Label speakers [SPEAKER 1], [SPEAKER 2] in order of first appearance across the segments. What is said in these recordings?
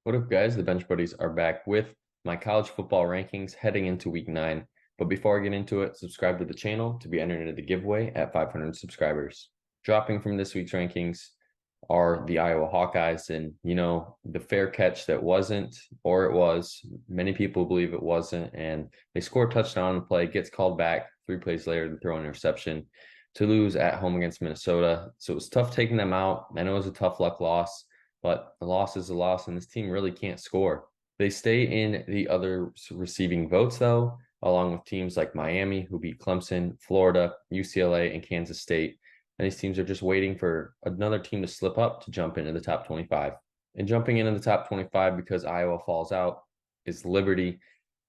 [SPEAKER 1] What up, guys? The Bench Buddies are back with my college football rankings heading into week 9. But before I get into it, subscribe to the channel to be entered into the giveaway at 500 subscribers. Dropping from this week's rankings are the Iowa Hawkeyes, and the fair catch that wasn't, or it was. Many people believe it wasn't, and they score a touchdown on the play, gets called back 3 plays later to throw an interception to lose at home against Minnesota. So it was tough taking them out. I know it was a tough luck loss, but a loss is a loss, and this team really can't score. They stay in the other receiving votes, though, along with teams like Miami, who beat Clemson, Florida, UCLA, and Kansas State. And these teams are just waiting for another team to slip up to jump into the top 25. And jumping into the top 25 because Iowa falls out is Liberty,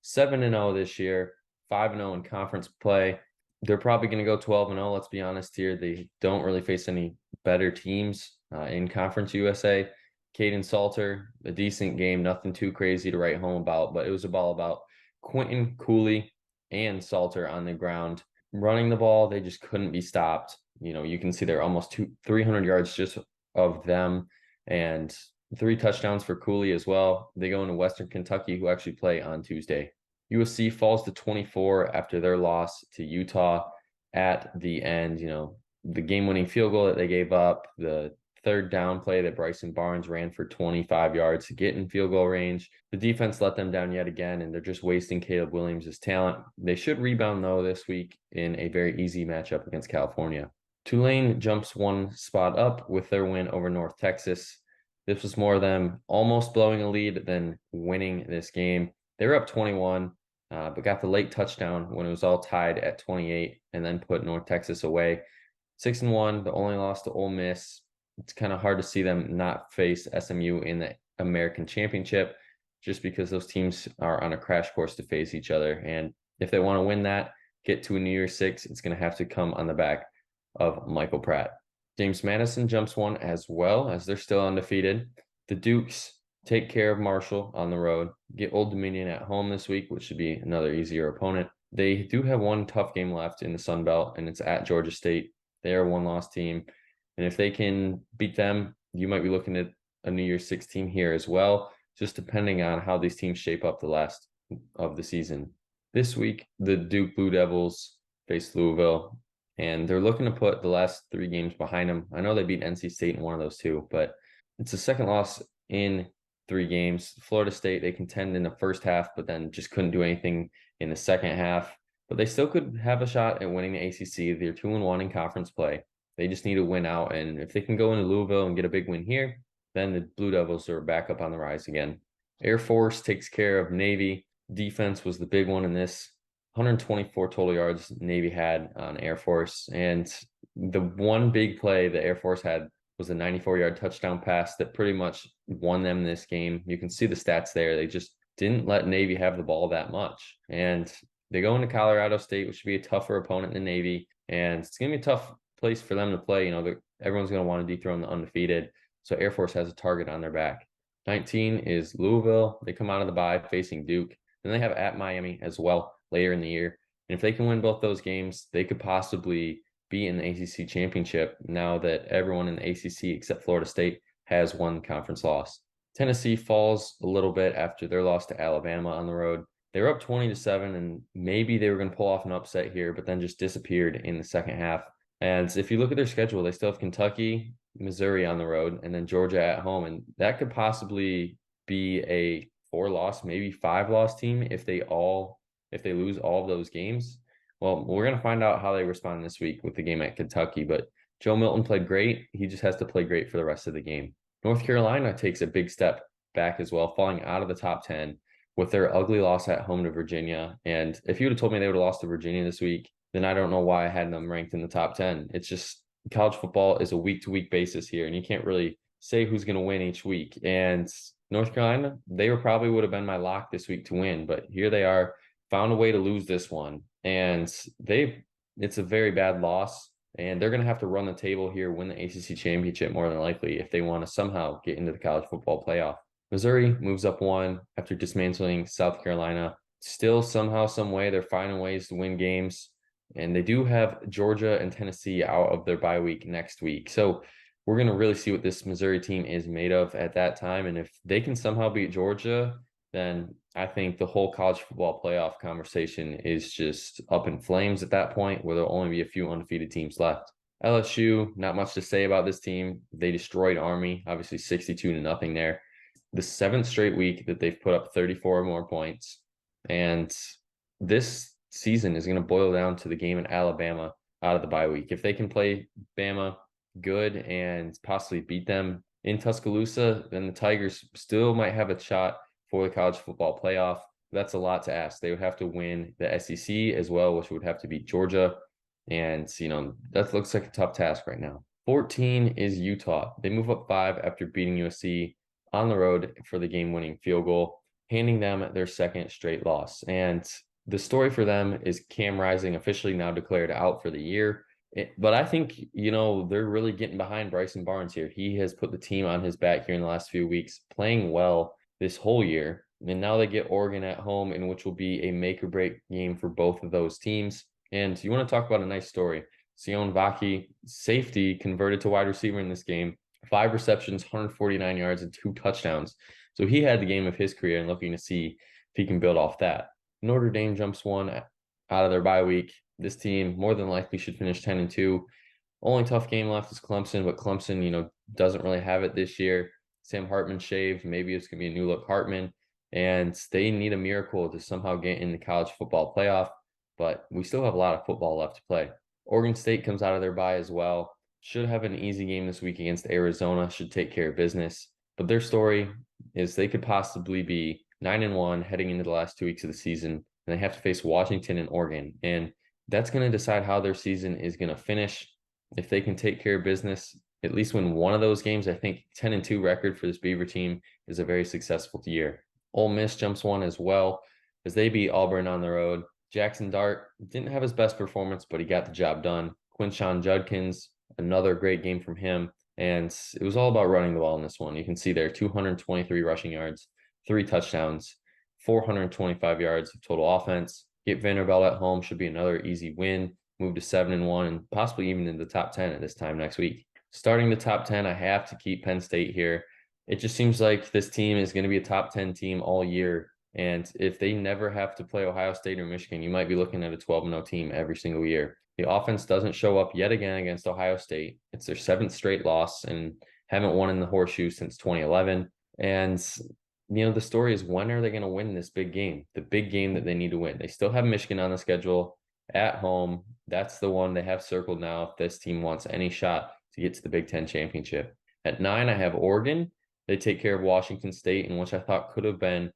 [SPEAKER 1] 7-0 this year, 5-0 in conference play. They're probably going to go 12-0. Let's be honest here. They don't really face any better teams in Conference USA. Caden Salter, a decent game, nothing too crazy to write home about, but it was all about Quentin Cooley and Salter on the ground. Running the ball, they just couldn't be stopped. You can see they're almost 300 yards just of them, and 3 touchdowns for Cooley as well. They go into Western Kentucky, who actually play on Tuesday. USC falls to 24 after their loss to Utah at the end. The game-winning field goal that they gave up, the third down play that Bryson Barnes ran for 25 yards to get in field goal range. The defense let them down yet again, and they're just wasting Caleb Williams' talent. They should rebound, though, this week in a very easy matchup against California. Tulane jumps 1 spot up with their win over North Texas. This was more them almost blowing a lead than winning this game. They were up 21, but got the late touchdown when it was all tied at 28 and then put North Texas away. 6-1, the only loss to Ole Miss. It's kind of hard to see them not face SMU in the American Championship just because those teams are on a crash course to face each other. And if they want to win that, get to a New Year's Six, it's going to have to come on the back of Michael Pratt. James Madison jumps 1 as well, as they're still undefeated. The Dukes take care of Marshall on the road, get Old Dominion at home this week, which should be another easier opponent. They do have one tough game left in the Sun Belt, and it's at Georgia State. They are a 1-loss team. And if they can beat them, you might be looking at a New Year's Six team here as well, just depending on how these teams shape up the last of the season. This week, the Duke Blue Devils face Louisville, and they're looking to put the last 3 games behind them. I know they beat NC State in one of those 2, but it's a second loss in 3 games. Florida State, they contend in the first half, but then just couldn't do anything in the second half. But they still could have a shot at winning the ACC. They're 2-1 in conference play. They just need to win out, and if they can go into Louisville and get a big win here, then the Blue Devils are back up on the rise again. Air Force takes care of Navy. Defense was the big one in this. 124 total yards Navy had on Air Force, and the one big play the Air Force had was a 94-yard touchdown pass that pretty much won them this game. You can see the stats there. They just didn't let Navy have the ball that much, and they go into Colorado State, which should be a tougher opponent than Navy, and it's going to be a tough place for them to play. Everyone's going to want to dethrone the undefeated, so Air Force has a target on their back. 19 is Louisville. They come out of the bye facing Duke. Then they have at Miami as well later in the year. And if they can win both those games, they could possibly be in the ACC championship now that everyone in the ACC except Florida State has one conference loss. Tennessee falls a little bit after their loss to Alabama on the road. They were up 20-7, and maybe they were going to pull off an upset here, but then just disappeared in the second half. And if you look at their schedule, they still have Kentucky, Missouri on the road, and then Georgia at home. And that could possibly be a 4-loss, maybe 5-loss team if they lose all of those games. Well, we're going to find out how they respond this week with the game at Kentucky. But Joe Milton played great. He just has to play great for the rest of the game. North Carolina takes a big step back as well, falling out of the top 10 with their ugly loss at home to Virginia. And if you would have told me they would have lost to Virginia this week, then I don't know why I had them ranked in the top 10. It's just college football is a week-to-week basis here, and you can't really say who's going to win each week. And North Carolina, they probably would have been my lock this week to win, but here they are, found a way to lose this one. And it's a very bad loss, and they're going to have to run the table here, win the ACC championship more than likely if they want to somehow get into the college football playoff. Missouri moves up 1 after dismantling South Carolina. Still, somehow, some way, they're finding ways to win games. And they do have Georgia and Tennessee out of their bye week next week. So we're going to really see what this Missouri team is made of at that time. And if they can somehow beat Georgia, then I think the whole college football playoff conversation is just up in flames at that point, where there'll only be a few undefeated teams left. LSU, not much to say about this team. They destroyed Army, obviously 62-0 there. The seventh straight week that they've put up 34 or more points. And this season is going to boil down to the game in Alabama out of the bye week. If they can play Bama good and possibly beat them in Tuscaloosa, then the Tigers still might have a shot for the college football playoff. That's a lot to ask. They would have to win the SEC as well, which would have to beat Georgia. And, that looks like a tough task right now. 14 is Utah. They move up 5 after beating USC on the road for the game-winning field goal, handing them their second straight loss. And the story for them is Cam Rising, officially now declared out for the year. But I think, they're really getting behind Bryson Barnes here. He has put the team on his back here in the last few weeks, playing well this whole year. And now they get Oregon at home, in which will be a make or break game for both of those teams. And you want to talk about a nice story. Sion Vaki, safety, converted to wide receiver in this game. 5 receptions, 149 yards, and 2 touchdowns. So he had the game of his career, and looking to see if he can build off that. Notre Dame jumps 1 out of their bye week. This team more than likely should finish 10-2. Only tough game left is Clemson, but Clemson, doesn't really have it this year. Sam Hartman shaved. Maybe it's going to be a new look Hartman. And they need a miracle to somehow get in the college football playoff. But we still have a lot of football left to play. Oregon State comes out of their bye as well. Should have an easy game this week against Arizona. Should take care of business. But their story is they could possibly be 9-1 heading into the last 2 weeks of the season. And they have to face Washington and Oregon. And that's going to decide how their season is going to finish. If they can take care of business, at least win one of those games, I think 10-2 record for this Beaver team is a very successful year. Ole Miss jumps 1 as well as they beat Auburn on the road. Jackson Dart didn't have his best performance, but he got the job done. Quinshon Judkins, another great game from him. And it was all about running the ball in this one. You can see there 223 rushing yards, 3 touchdowns, 425 yards of total offense. Get Vanderbilt at home should be another easy win. Move to 7-1 and possibly even in the top 10 at this time next week. Starting the top 10, I have to keep Penn State here. It just seems like this team is going to be a top 10 team all year. And if they never have to play Ohio State or Michigan, you might be looking at a 12-0 team every single year. The offense doesn't show up yet again against Ohio State. It's their 7th straight loss and haven't won in the horseshoe since 2011. And, the story is, when are they going to win this big game? The big game that they need to win. They still have Michigan on the schedule at home. That's the one they have circled now if this team wants any shot to get to the Big Ten championship. At 9, I have Oregon. They take care of Washington State, in which I thought could have been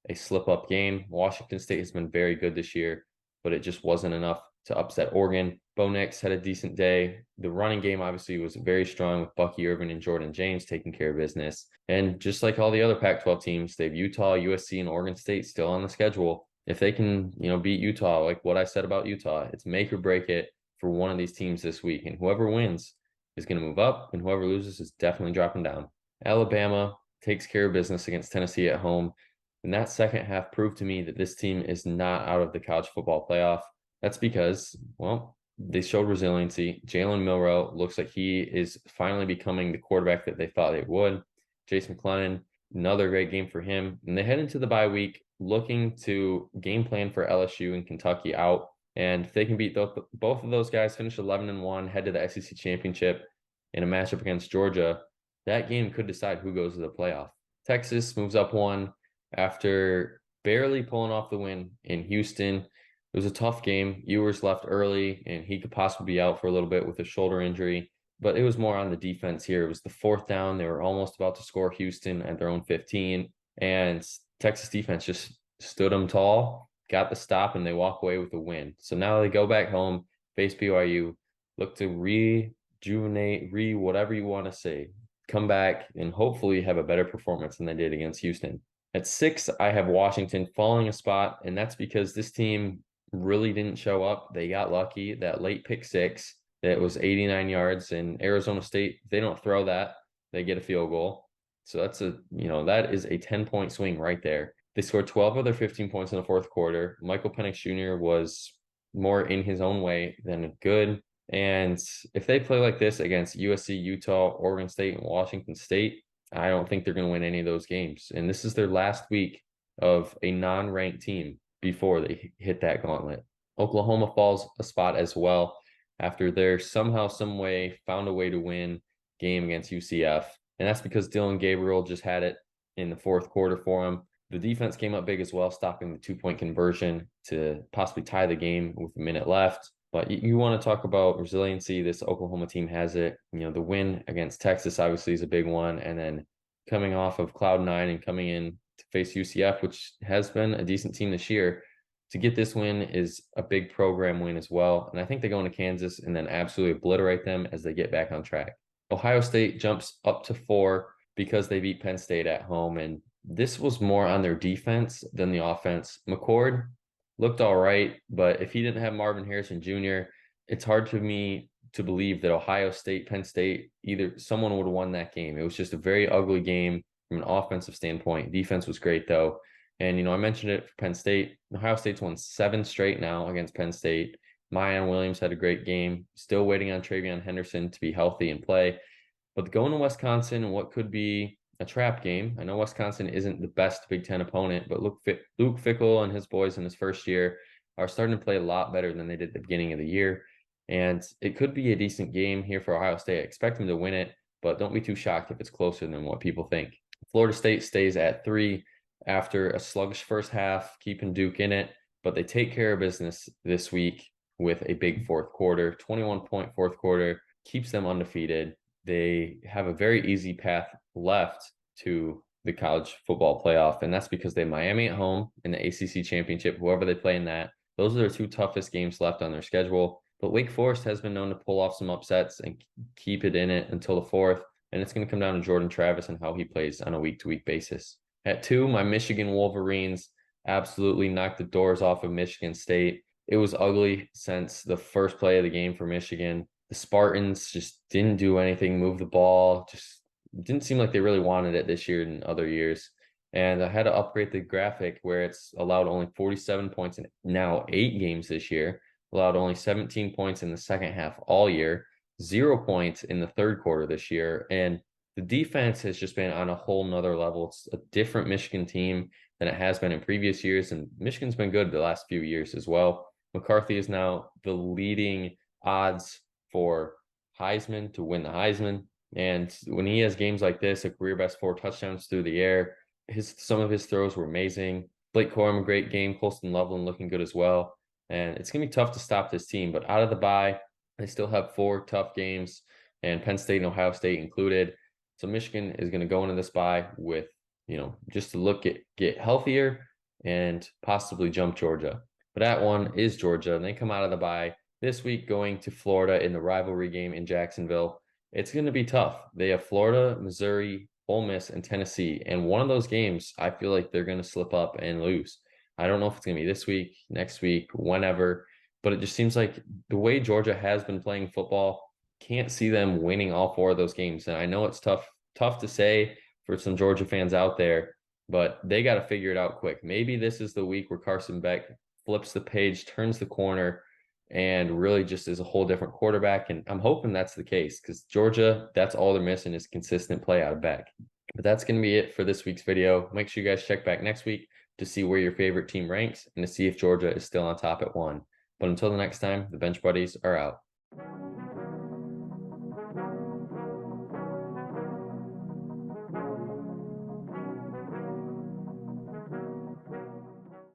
[SPEAKER 1] a slip-up game. Washington State has been very good this year, but it just wasn't enough to upset Oregon. Bo Nix had a decent day. The running game obviously was very strong with Bucky Irvin and Jordan James taking care of business. And just like all the other Pac-12 teams, they have Utah, USC, and Oregon State still on the schedule. If they can, beat Utah, like what I said about Utah, it's make or break it for one of these teams this week. And whoever wins is going to move up, and whoever loses is definitely dropping down. Alabama takes care of business against Tennessee at home. And that second half proved to me that this team is not out of the college football playoff. That's because, they showed resiliency. Jalen Milroe looks like he is finally becoming the quarterback that they thought they would. Chase McClellan, another great game for him. And they head into the bye week looking to game plan for LSU and Kentucky out. And if they can beat both of those guys, finish 11-1, head to the SEC championship in a matchup against Georgia, that game could decide who goes to the playoff. Texas moves up 1 after barely pulling off the win in Houston. It was a tough game. Ewers left early, and he could possibly be out for a little bit with a shoulder injury. But it was more on the defense here. It was the 4th down. They were almost about to score Houston at their own 15. And Texas defense just stood them tall, got the stop, and they walk away with a win. So now they go back home, face BYU, look to rejuvenate, whatever you want to say, come back and hopefully have a better performance than they did against Houston. At 6, I have Washington falling a spot, and that's because this team really didn't show up. They got lucky. That late pick 6 that was 89 yards, and Arizona State, if they don't throw that, they get a field goal. So that's that is a 10-point swing right there. They scored 12 of their 15 points in the 4th quarter. Michael Penix Jr. was more in his own way than good. And if they play like this against USC, Utah, Oregon State, and Washington State, I don't think they're going to win any of those games. And this is their last week of a non-ranked team before they hit that gauntlet. Oklahoma falls a spot as well after they're somehow, some way found a way to win game against UCF. And that's because Dylan Gabriel just had it in the fourth quarter for him. The defense came up big as well, stopping the 2-point conversion to possibly tie the game with a minute left. But you want to talk about resiliency. This Oklahoma team has it. The win against Texas obviously is a big one. And then coming off of Cloud 9 and coming in to face UCF, which has been a decent team this year, to get this win is a big program win as well. And I think they go into Kansas and then absolutely obliterate them as they get back on track. Ohio State jumps up to 4 because they beat Penn State at home. And this was more on their defense than the offense. McCord looked all right, but if he didn't have Marvin Harrison Jr., it's hard to me to believe that Ohio State, Penn State, either someone would have won that game. It was just a very ugly game from an offensive standpoint. Defense was great though. And, I mentioned it for Penn State. Ohio State's won 7 straight now against Penn State. Mayan Williams had a great game. Still waiting on Travion Henderson to be healthy and play. But going to Wisconsin, what could be a trap game. I know Wisconsin isn't the best Big Ten opponent, but Luke Fickell and his boys in his first year are starting to play a lot better than they did at the beginning of the year. And it could be a decent game here for Ohio State. I expect them to win it, but don't be too shocked if it's closer than what people think. Florida State stays at 3 after a sluggish first half, keeping Duke in it, but they take care of business this week with a big fourth quarter. 21-point fourth quarter keeps them undefeated. They have a very easy path left to the college football playoff, and that's because they have Miami at home in the ACC championship, whoever they play in that. Those are their 2 toughest games left on their schedule. But Wake Forest has been known to pull off some upsets and keep it in it until the 4th, and it's going to come down to Jordan Travis and how he plays on a week-to-week basis. At 2, my Michigan Wolverines absolutely knocked the doors off of Michigan State. It was ugly since the first play of the game for Michigan. The Spartans just didn't do anything, move the ball, just didn't seem like they really wanted it this year and other years. And I had to upgrade the graphic where it's allowed only 47 points in now 8 games this year, allowed only 17 points in the second half all year, 0 points in the third quarter this year. And the defense has just been on a whole nother level. It's a different Michigan team than it has been in previous years. And Michigan's been good the last few years as well. McCarthy is now the leading odds for Heisman to win the Heisman. And when he has games like this, a career best 4 touchdowns through the air, some of his throws were amazing. Blake Corum, a great game. Colston Loveland looking good as well. And it's going to be tough to stop this team. But out of the bye, they still have 4 tough games, and Penn State and Ohio State included. So Michigan is going to go into this bye with, just to get healthier and possibly jump Georgia. But at 1 is Georgia, and they come out of the bye this week going to Florida in the rivalry game in Jacksonville. It's going to be tough. They have Florida, Missouri, Ole Miss, and Tennessee. And one of those games, I feel like they're going to slip up and lose. I don't know if it's going to be this week, next week, whenever, but it just seems like the way Georgia has been playing football, can't see them winning all 4 of those games. And I know it's tough to say for some Georgia fans out there, but they got to figure it out quick. Maybe this is the week where Carson Beck flips the page, turns the corner, and really just is a whole different quarterback. And I'm hoping that's the case because Georgia, that's all they're missing is consistent play out of Beck. But that's going to be it for this week's video. Make sure you guys check back next week to see where your favorite team ranks and to see if Georgia is still on top at 1. But until the next time, the Bench Buddies are out.